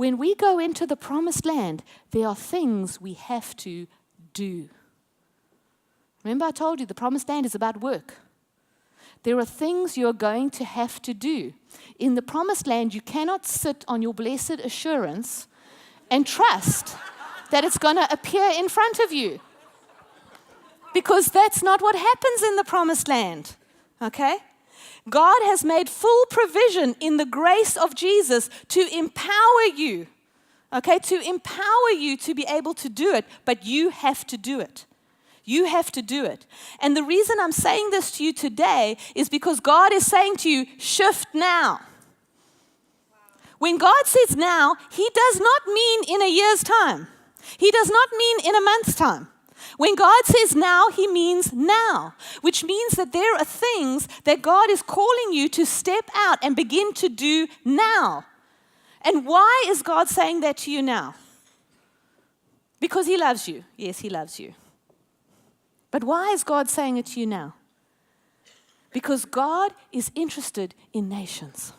when we go into the promised land, there are things we have to do. Remember I told you the promised land is about work. There are things you're going to have to do. In the promised land, you cannot sit on your blessed assurance and trust that it's going to appear in front of you. Because that's not what happens in the promised land. Okay? God has made full provision in the grace of Jesus to empower you. Okay? To empower you to be able to do it, but you have to do it. You have to do it. And the reason I'm saying this to you today is because God is saying to you, shift now. When God says now, He does not mean in a year's time. He does not mean in a month's time. When God says now, He means now, which means that there are things that God is calling you to step out and begin to do now. And why is God saying that to you now? Because He loves you. Yes, He loves you. But why is God saying it to you now? Because God is interested in nations.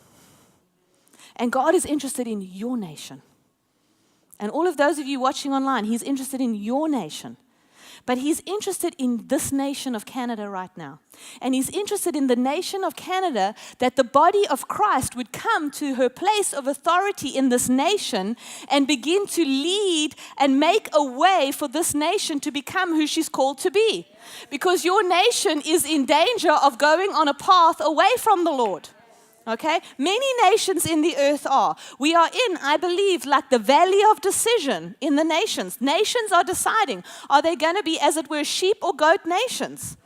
And God is interested in your nation. And all of those of you watching online, He's interested in your nation. But He's interested in this nation of Canada right now. And He's interested in the nation of Canada, that the body of Christ would come to her place of authority in this nation and begin to lead and make a way for this nation to become who she's called to be. Because your nation is in danger of going on a path away from the Lord. Okay? Many nations in the earth are. We are in, I believe, like the valley of decision in the nations. Nations are deciding, are they going to be, as it were, sheep or goat nations?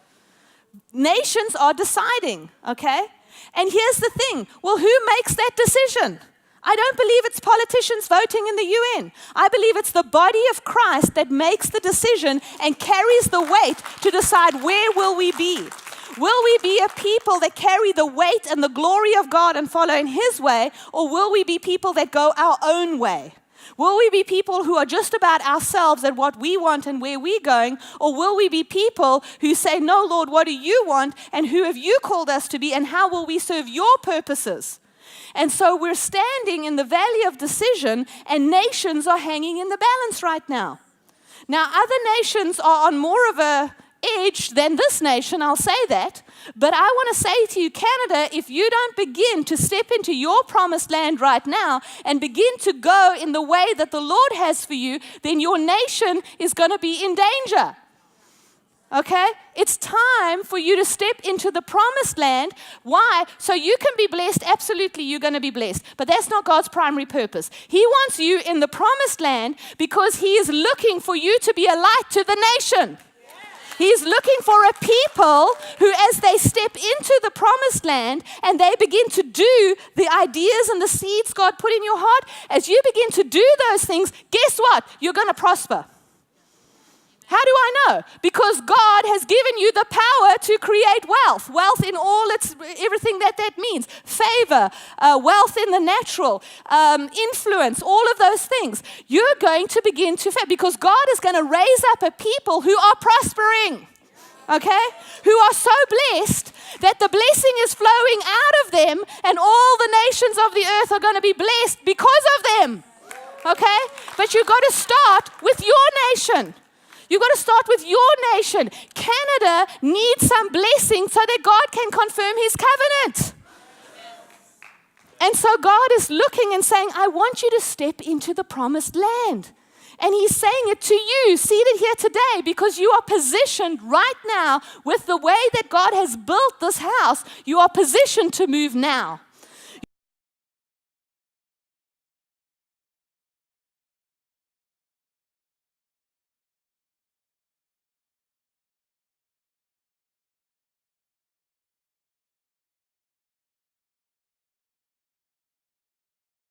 Nations are deciding, okay? And here's the thing. Well, who makes that decision? I don't believe it's politicians voting in the UN. I believe it's the body of Christ that makes the decision and carries the weight to decide where will we be. Will we be a people that carry the weight and the glory of God and follow in His way, or will we be people that go our own way? Will we be people who are just about ourselves and what we want and where we're going, or will we be people who say, no, Lord, what do you want, and who have you called us to be, and how will we serve your purposes? And so we're standing in the valley of decision, and nations are hanging in the balance right now. Now, other nations are on more of a edge than this nation, I'll say that. But I want to say to you, Canada, if you don't begin to step into your promised land right now and begin to go in the way that the Lord has for you, then your nation is going to be in danger. Okay? It's time for you to step into the promised land. Why? So you can be blessed. Absolutely, you're going to be blessed. But that's not God's primary purpose. He wants you in the promised land because He is looking for you to be a light to the nation. He's looking for a people who, as they step into the promised land and they begin to do the ideas and the seeds God put in your heart, as you begin to do those things, guess what? You're going to prosper. How do I know? Because God has given you the power to create wealth. Wealth in all everything that means. Favor, wealth in the natural, influence, all of those things. You're going to begin to, because God is going to raise up a people who are prospering. Okay? Who are so blessed that the blessing is flowing out of them, and all the nations of the earth are going to be blessed because of them. Okay? But you've got to start with your nation. You've got to start with your nation. Canada needs some blessing so that God can confirm His covenant. And so God is looking and saying, I want you to step into the promised land. And He's saying it to you, seated here today, because you are positioned right now with the way that God has built this house. You are positioned to move now.